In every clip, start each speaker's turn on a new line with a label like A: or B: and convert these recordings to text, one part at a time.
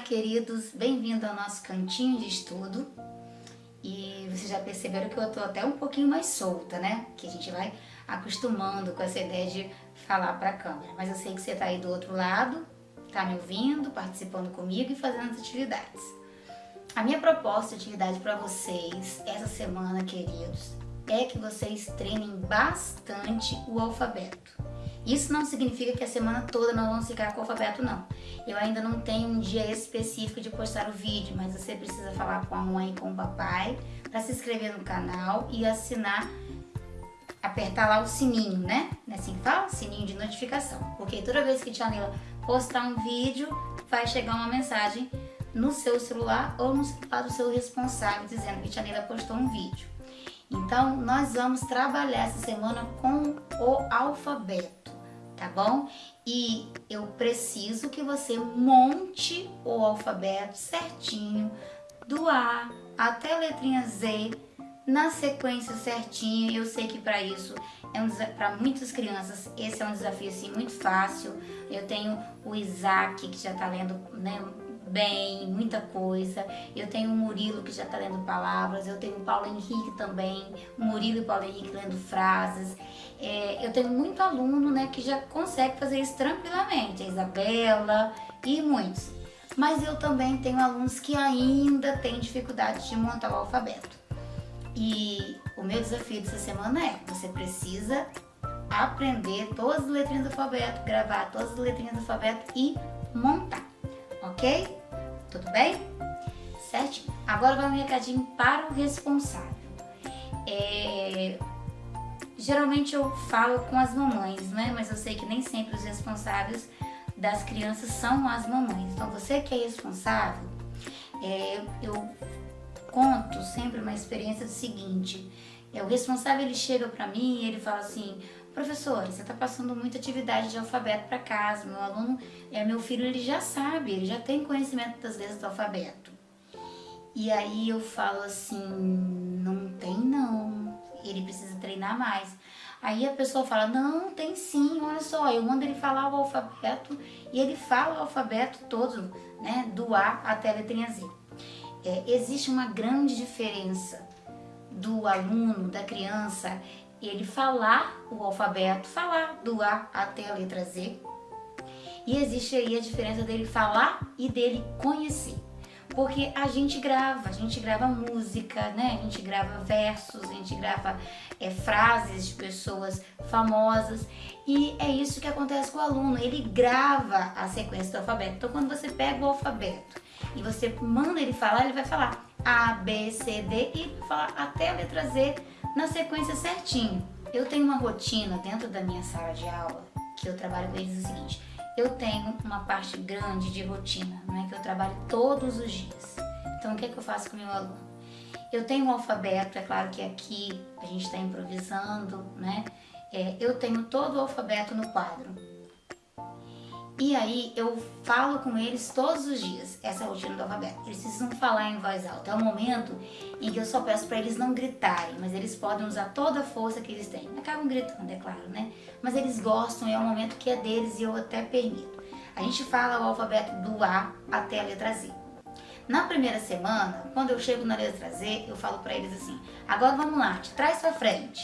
A: queridos, bem-vindo ao nosso cantinho de estudo. E vocês já perceberam que eu tô até um pouquinho mais solta, né? Que a gente vai acostumando com essa ideia de falar para a câmera. Mas eu sei que você tá aí do outro lado, tá me ouvindo, participando comigo e fazendo as atividades. A minha proposta de atividade para vocês essa semana, queridos, é que vocês treinem bastante o alfabeto. Isso não significa que a semana toda nós vamos ficar com o alfabeto, não. Eu ainda não tenho um dia específico de postar o vídeo, mas você precisa falar com a mãe e com o papai para se inscrever no canal e assinar, apertar lá o sininho, né? Não é assim que fala? Sininho de notificação. Porque toda vez que a Tia Nila postar um vídeo, vai chegar uma mensagem no seu celular ou no celular do seu responsável dizendo que a Tia Nila postou um vídeo. Então, nós vamos trabalhar essa semana com o alfabeto, tá bom? E eu preciso que você monte o alfabeto certinho, do A até a letrinha Z, na sequência certinha. Eu sei que para isso, para muitas crianças, esse é um desafio assim, muito fácil. Eu tenho o Isaac, que já está lendo, né, bem, muita coisa. Eu tenho o Murilo, que já está lendo palavras. Eu tenho o Paulo Henrique também, o Murilo e o Paulo Henrique lendo frases. Eu tenho muito aluno, né, que já consegue fazer isso tranquilamente, a Isabela e muitos. Mas eu também tenho alunos que ainda têm dificuldade de montar o alfabeto. E o meu desafio dessa semana é: você precisa aprender todas as letrinhas do alfabeto, gravar todas as letrinhas do alfabeto e montar, ok? Tudo bem? Certo? Agora vai um recadinho para o responsável. Geralmente eu falo com as mamães, né? Mas eu sei que nem sempre os responsáveis das crianças são as mamães. Então você que é responsável, eu conto sempre uma experiência do seguinte: o responsável, ele chega para mim e ele fala assim: professora, você está passando muita atividade de alfabeto para casa, meu aluno, meu filho, ele já sabe, ele já tem conhecimento das letras do alfabeto. E aí eu falo assim: não tem não, ele precisa treinar mais. Aí a pessoa fala: não, tem sim, olha só, eu mando ele falar o alfabeto e ele fala o alfabeto todo, né, do A até a letrinha Z. Existe uma grande diferença do aluno, da criança, ele falar o alfabeto, falar do A até a letra Z, e existe aí a diferença dele falar e dele conhecer. Porque a gente grava música, né? A gente grava versos, a gente grava frases de pessoas famosas, e é isso que acontece com o aluno, ele grava a sequência do alfabeto. Então quando você pega o alfabeto e você manda ele falar, ele vai falar A, B, C, D e ele vai falar até a letra Z na sequência certinho. Eu tenho uma rotina dentro da minha sala de aula que eu trabalho com eles o seguinte: eu tenho uma parte grande de rotina, né, que eu trabalho todos os dias. Então o que é que eu faço com o meu aluno? Eu tenho um alfabeto, é claro que aqui a gente está improvisando, né? Eu tenho todo o alfabeto no quadro. E aí eu falo com eles todos os dias essa rotina do alfabeto. Eles precisam falar em voz alta. É um momento em que eu só peço para eles não gritarem, mas eles podem usar toda a força que eles têm. Acabam gritando, é claro, né? Mas eles gostam, é um momento que é deles e eu até permito. A gente fala o alfabeto do A até a letra Z. Na primeira semana, quando eu chego na letra Z, eu falo para eles assim: agora vamos lá, de trás para frente.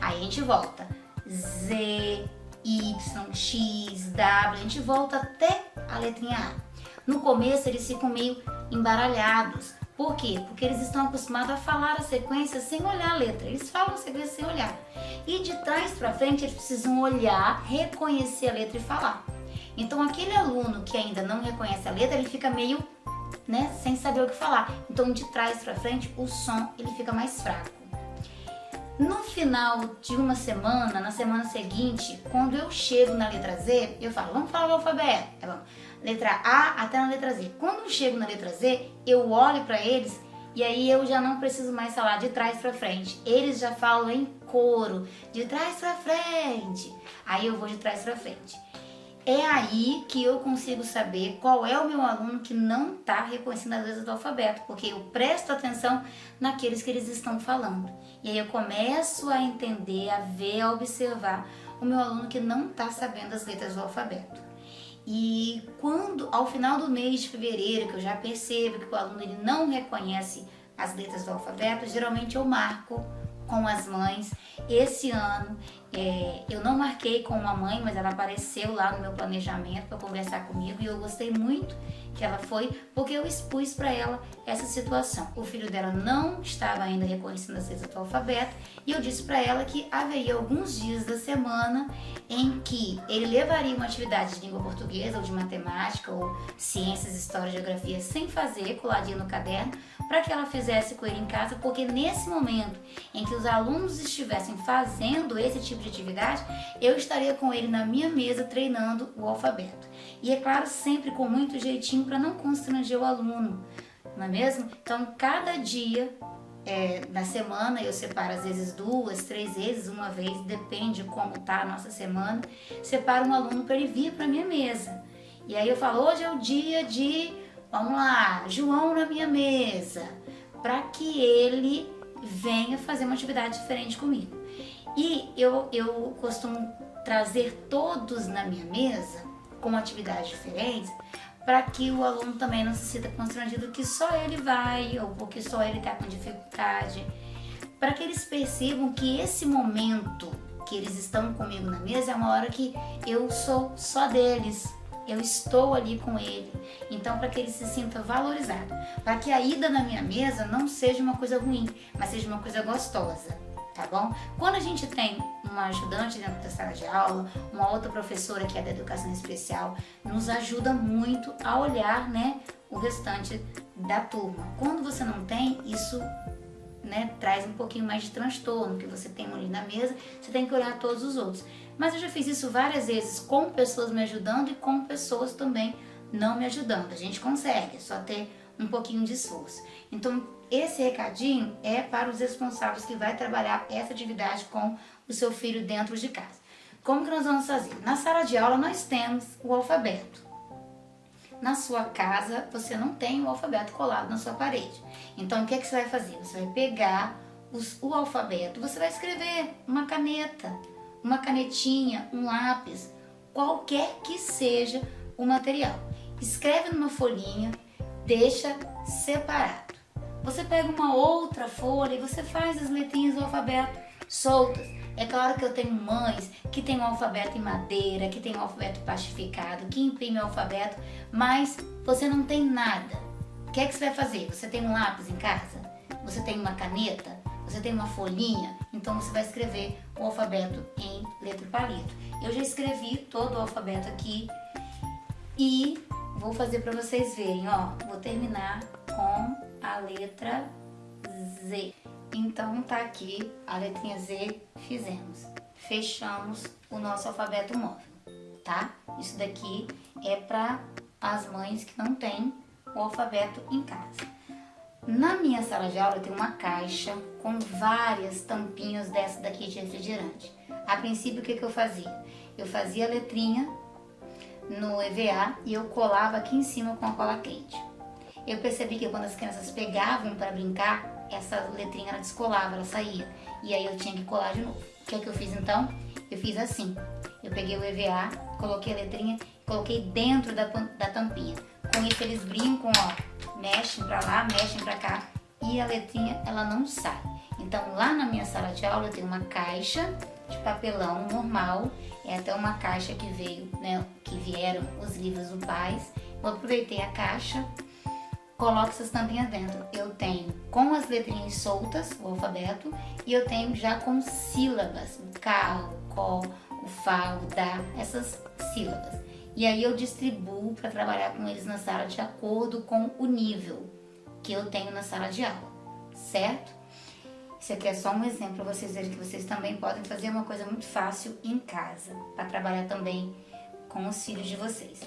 A: Aí a gente volta. Z, Y, X, W, a gente volta até a letrinha A. No começo eles ficam meio embaralhados. Por quê? Porque eles estão acostumados a falar a sequência sem olhar a letra. Eles falam a sequência sem olhar. E de trás para frente eles precisam olhar, reconhecer a letra e falar. Então aquele aluno que ainda não reconhece a letra, ele fica meio, né, sem saber o que falar. Então de trás para frente o som ele fica mais fraco. No final de uma semana, na semana seguinte, quando eu chego na letra Z, eu falo: vamos falar o alfabeto. Letra A até na letra Z. Quando eu chego na letra Z, eu olho para eles e aí eu já não preciso mais falar de trás para frente. Eles já falam em coro, de trás para frente. Aí eu vou de trás para frente. É aí que eu consigo saber qual é o meu aluno que não está reconhecendo as letras do alfabeto, porque eu presto atenção naqueles que eles estão falando. E aí eu começo a entender, a ver, a observar o meu aluno que não está sabendo as letras do alfabeto. E quando, ao final do mês de fevereiro, que eu já percebo que o aluno ele não reconhece as letras do alfabeto, geralmente eu marco com as mães. Esse ano eu não marquei com uma mãe, mas ela apareceu lá no meu planejamento para conversar comigo e eu gostei muito que ela foi, porque eu expus para ela essa situação. O filho dela não estava ainda reconhecendo as letras do alfabeto e eu disse para ela que haveria alguns dias da semana em que ele levaria uma atividade de língua portuguesa ou de matemática ou ciências, história, geografia sem fazer, coladinho no caderno, para que ela fizesse com ele em casa, porque nesse momento em que os alunos estivessem fazendo esse tipo de atividade, eu estaria com ele na minha mesa treinando o alfabeto. E é claro, sempre com muito jeitinho para não constranger o aluno, não é mesmo? Então, cada dia na semana eu separo às vezes 2, 3 vezes, uma vez, depende como tá a nossa semana, separo um aluno para ele vir para minha mesa. E aí eu falo, hoje é o dia de, vamos lá, João na minha mesa, para que ele venha fazer uma atividade diferente comigo. E eu costumo trazer todos na minha mesa com atividades diferentes, para que o aluno também não se sinta constrangido que só ele vai ou porque só ele está com dificuldade, para que eles percebam que esse momento que eles estão comigo na mesa é uma hora que eu sou só deles, eu estou ali com ele. Então, para que ele se sinta valorizado, para que a ida na minha mesa não seja uma coisa ruim, mas seja uma coisa gostosa, tá bom? Quando a gente tem uma ajudante dentro da sala de aula, uma outra professora que é da educação especial, nos ajuda muito a olhar, né, o restante da turma. Quando você não tem, isso, né, traz um pouquinho mais de transtorno, que você tem um ali na mesa, você tem que olhar todos os outros. Mas eu já fiz isso várias vezes, com pessoas me ajudando e com pessoas também não me ajudando. A gente consegue, é só ter um pouquinho de esforço. Então, esse recadinho é para os responsáveis que vai trabalhar essa atividade com o seu filho dentro de casa. Como que nós vamos fazer? Na sala de aula nós temos o alfabeto. Na sua casa você não tem o alfabeto colado na sua parede. Então o que é que você vai fazer? Você vai pegar o alfabeto, você vai escrever uma caneta, uma canetinha, um lápis, qualquer que seja o material. Escreve numa folhinha, deixa separado. Você pega uma outra folha e você faz as letrinhas do alfabeto soltas. É claro que eu tenho mães que tem o alfabeto em madeira, que tem o alfabeto plastificado, que imprime o alfabeto, mas você não tem nada. O que é que você vai fazer? Você tem um lápis em casa? Você tem uma caneta? Você tem uma folhinha? Então você vai escrever o alfabeto em letra palito. Eu já escrevi todo o alfabeto aqui e vou fazer para vocês verem, ó. Vou terminar com a letra Z. Então tá aqui a letrinha Z, fizemos. Fechamos o nosso alfabeto móvel, tá? Isso daqui é para as mães que não têm o alfabeto em casa. Na minha sala de aula eu tenho uma caixa com várias tampinhas dessa daqui de refrigerante. A princípio o que eu fazia? Eu fazia a letrinha no EVA e eu colava aqui em cima com a cola quente. Eu percebi que quando as crianças pegavam para brincar, essa letrinha ela descolava, ela saía. E aí eu tinha que colar de novo. O que é que eu fiz então? Eu fiz assim. Eu peguei o EVA, coloquei a letrinha, coloquei dentro da tampinha. Com isso eles brincam, ó, mexem pra lá, mexem pra cá e a letrinha ela não sai. Então lá na minha sala de aula eu tenho uma caixa de papelão normal, é até uma caixa que veio, né, que vieram os livros do Paz. Eu aproveitei a caixa, coloco essas tampinhas dentro. Eu tenho com as letrinhas soltas, o alfabeto, e eu tenho já com sílabas, o K, o CO, o FA, o DA, essas sílabas. E aí eu distribuo para trabalhar com eles na sala de acordo com o nível que eu tenho na sala de aula, certo? Isso aqui é só um exemplo para vocês verem que vocês também podem fazer uma coisa muito fácil em casa, para trabalhar também com os filhos de vocês.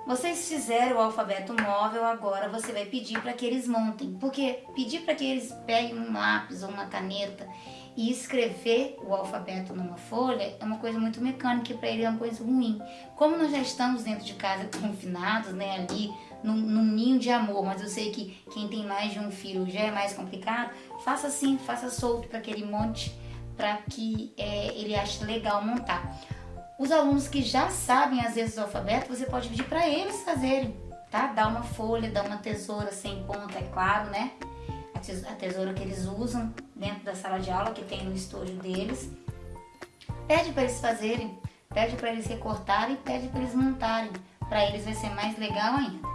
A: Vocês fizeram o alfabeto móvel, agora você vai pedir para que eles montem. Porque pedir para que eles peguem um lápis ou uma caneta e escrever o alfabeto numa folha é uma coisa muito mecânica e para ele é uma coisa ruim. Como nós já estamos dentro de casa confinados, né, ali num ninho de amor, mas eu sei que quem tem mais de um filho já é mais complicado, faça assim, faça solto para que ele monte, para que ele ache legal montar. Os alunos que já sabem as letras do alfabeto, você pode pedir para eles fazerem, tá? Dá uma folha, dá uma tesoura sem ponta, é claro, né? A tesoura que eles usam dentro da sala de aula, que tem no estúdio deles. Pede para eles fazerem, pede para eles recortarem, pede para eles montarem. Para eles vai ser mais legal ainda.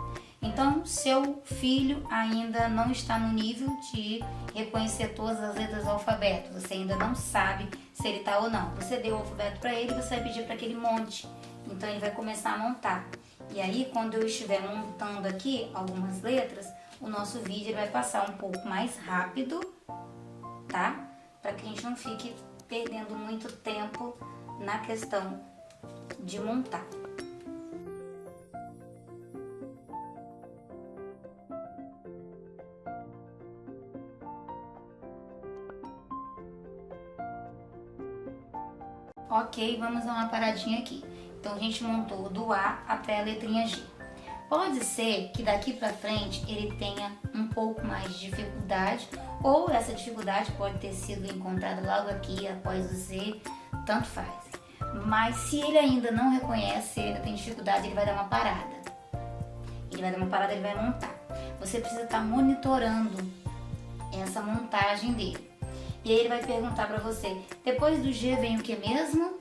A: Então, seu filho ainda não está no nível de reconhecer todas as letras do alfabeto. Você ainda não sabe se ele está ou não. Você deu o alfabeto para ele, você vai pedir para que ele monte. Então, ele vai começar a montar. E aí, quando eu estiver montando aqui algumas letras, o nosso vídeo vai passar um pouco mais rápido, tá? Para que a gente não fique perdendo muito tempo na questão de montar. Ok, vamos dar uma paradinha aqui. Então a gente montou do A até a letrinha G. Pode ser que daqui pra frente ele tenha um pouco mais de dificuldade, ou essa dificuldade pode ter sido encontrada logo aqui após o Z, tanto faz. Mas se ele ainda não reconhece, se ele tem dificuldade, ele vai dar uma parada. Ele vai dar uma parada, ele vai montar. Você precisa estar monitorando essa montagem dele. E aí ele vai perguntar para você, depois do G vem o que mesmo?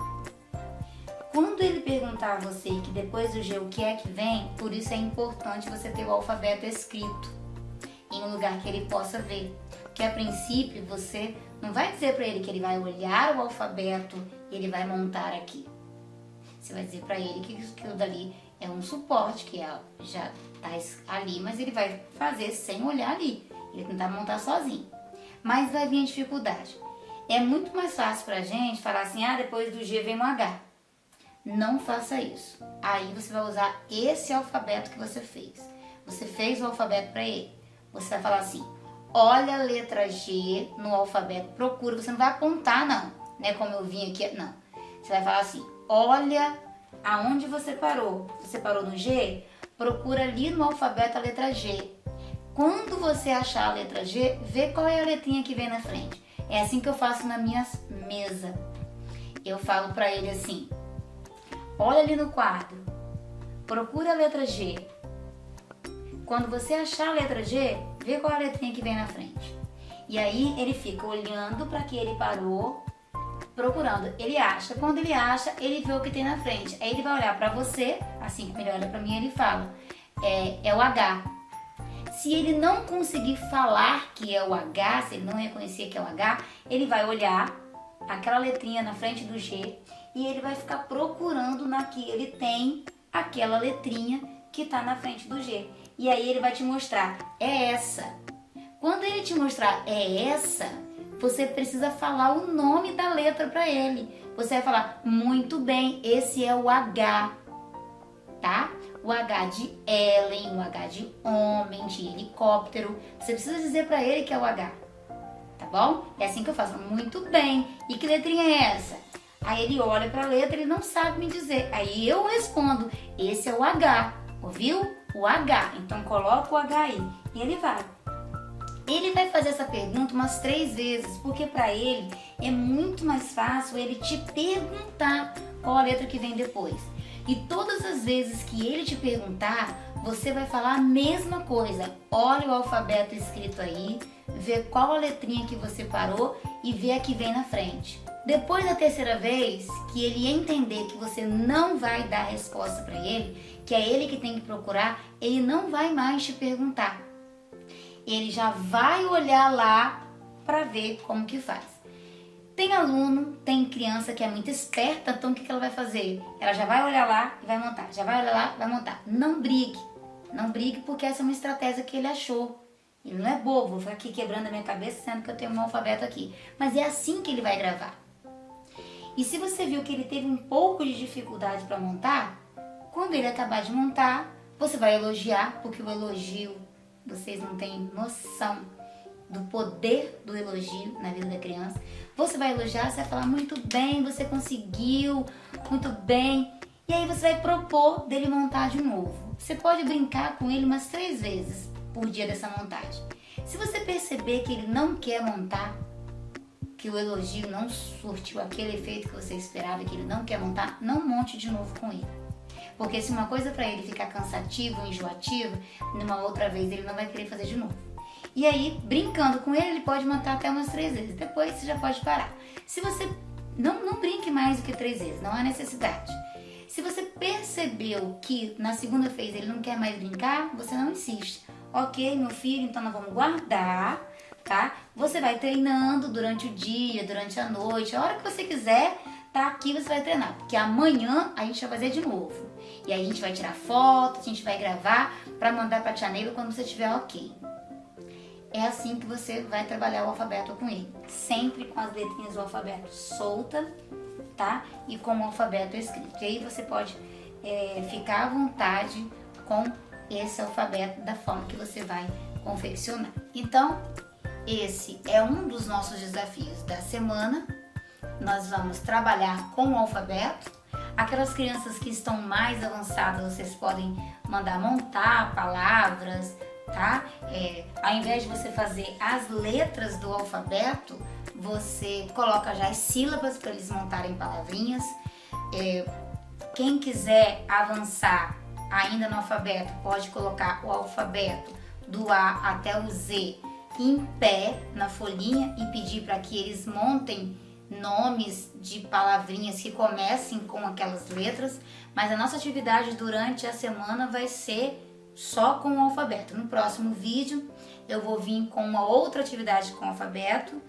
A: Quando ele perguntar a você que depois do G o que é que vem, por isso é importante você ter o alfabeto escrito em um lugar que ele possa ver. Porque a princípio você não vai dizer para ele que ele vai olhar o alfabeto e ele vai montar aqui. Você vai dizer para ele que aquilo dali é um suporte, que já está ali, mas ele vai fazer sem olhar ali. Ele vai tentar montar sozinho. Mas vai vir a dificuldade. É muito mais fácil pra gente falar assim, depois do G vem um H. Não faça isso. Aí você vai usar esse alfabeto que você fez. Você fez o alfabeto para ele. Você vai falar assim, olha a letra G no alfabeto, procura. Você não vai apontar não, né? Como eu vim aqui, não. Você vai falar assim, olha aonde você parou. Você parou no G? Procura ali no alfabeto a letra G. Quando você achar a letra G, vê qual é a letrinha que vem na frente. É assim que eu faço na minha mesa. Eu falo para ele assim, olha ali no quadro, procura a letra G. Quando você achar a letra G, vê qual é a letrinha que vem na frente. E aí ele fica olhando para que ele parou, procurando. Ele acha, quando ele acha, ele vê o que tem na frente. Aí ele vai olhar para você, assim como ele olha para mim, ele fala, é o H. Se ele não conseguir falar que é o H, se ele não reconhecer que é o H, ele vai olhar aquela letrinha na frente do G e ele vai ficar procurando na que ele tem aquela letrinha que está na frente do G. E aí ele vai te mostrar, é essa. Quando ele te mostrar, é essa, você precisa falar o nome da letra para ele. Você vai falar, muito bem, esse é o H, tá? O H de Ellen, o H de homem, de helicóptero. Você precisa dizer para ele que é o H, tá bom? É assim que eu faço. Muito bem. E que letrinha é essa? Aí ele olha para a letra, ele não sabe me dizer. Aí eu respondo, esse é o H, ouviu? O H. Então coloca o H aí. E ele vai. Ele vai fazer essa pergunta umas 3 vezes, porque para ele é muito mais fácil ele te perguntar qual a letra que vem depois. E todas as vezes que ele te perguntar, você vai falar a mesma coisa. Olha o alfabeto escrito aí, vê qual a letrinha que você parou e vê a que vem na frente. Depois da 3ª vez que ele entender que você não vai dar resposta para ele, que é ele que tem que procurar, ele não vai mais te perguntar. Ele já vai olhar lá para ver como que faz. Tem aluno, tem criança que é muito esperta, então o que ela vai fazer? Ela já vai olhar lá e vai montar, já vai olhar lá e vai montar. Não brigue porque essa é uma estratégia que ele achou. Ele não é bobo, vou ficar aqui quebrando a minha cabeça sendo que eu tenho um alfabeto aqui. Mas é assim que ele vai gravar. E se você viu que ele teve um pouco de dificuldade para montar, quando ele acabar de montar, você vai elogiar, porque o elogio, vocês não têm noção do poder do elogio na vida da criança. Você vai elogiar, você vai falar, muito bem, você conseguiu, muito bem. E aí você vai propor dele montar de novo. Você pode brincar com ele umas 3 vezes por dia dessa montagem. Se você perceber que ele não quer montar, que o elogio não surtiu aquele efeito que você esperava, que ele não quer montar, não monte de novo com ele. Porque se uma coisa para ele ficar cansativo ou enjoativo, numa outra vez ele não vai querer fazer de novo. E aí, brincando com ele, ele pode montar até umas 3 vezes. Depois você já pode parar. Se você não brinque mais do que 3 vezes, não há necessidade. Se você percebeu que na segunda vez ele não quer mais brincar, você não insiste. Ok, meu filho, então nós vamos guardar, tá? Você vai treinando durante o dia, durante a noite, a hora que você quiser, tá aqui você vai treinar. Porque amanhã a gente vai fazer de novo. E aí a gente vai tirar foto, a gente vai gravar para mandar pra tia Neiva quando você estiver ok. É assim que você vai trabalhar o alfabeto com ele. Sempre com as letrinhas do alfabeto solta, tá? E com o alfabeto escrito. E aí você pode ficar à vontade com esse alfabeto da forma que você vai confeccionar. Então, esse é um dos nossos desafios da semana. Nós vamos trabalhar com o alfabeto. Aquelas crianças que estão mais avançadas, vocês podem mandar montar palavras, tá? Ao invés de você fazer as letras do alfabeto, você coloca já as sílabas para eles montarem palavrinhas. Quem quiser avançar ainda no alfabeto, pode colocar o alfabeto do A até o Z em pé na folhinha e pedir para que eles montem nomes de palavrinhas que comecem com aquelas letras, mas a nossa atividade durante a semana vai ser só com o alfabeto. No próximo vídeo eu vou vir com uma outra atividade com o alfabeto,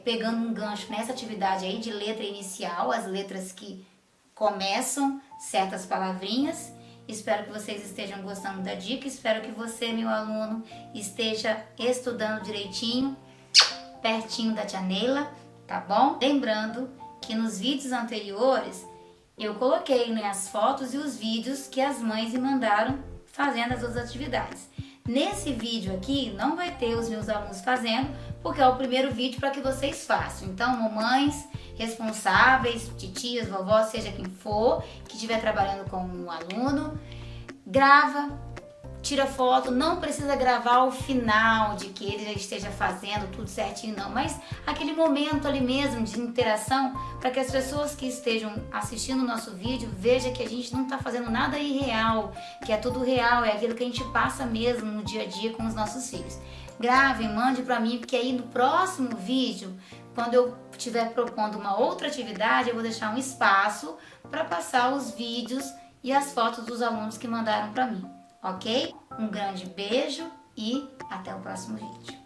A: pegando um gancho nessa atividade aí de letra inicial, as letras que começam certas palavrinhas. Espero que vocês estejam gostando da dica, espero que você, meu aluno, esteja estudando direitinho, pertinho da tia Neila, tá bom? Lembrando que nos vídeos anteriores eu coloquei, né, as fotos e os vídeos que as mães me mandaram fazendo as outras atividades. Nesse vídeo aqui não vai ter os meus alunos fazendo, porque é o primeiro vídeo para que vocês façam. Então, mamães responsáveis, titias, vovós, seja quem for, que estiver trabalhando com um aluno, grava, tira foto, não precisa gravar o final de que ele já esteja fazendo tudo certinho não, mas aquele momento ali mesmo de interação para que as pessoas que estejam assistindo o nosso vídeo vejam que a gente não está fazendo nada irreal, que é tudo real, é aquilo que a gente passa mesmo no dia a dia com os nossos filhos. Grave, mande para mim, porque aí no próximo vídeo, quando eu estiver propondo uma outra atividade, eu vou deixar um espaço para passar os vídeos e as fotos dos alunos que mandaram para mim. Ok? Um grande beijo e até o próximo vídeo.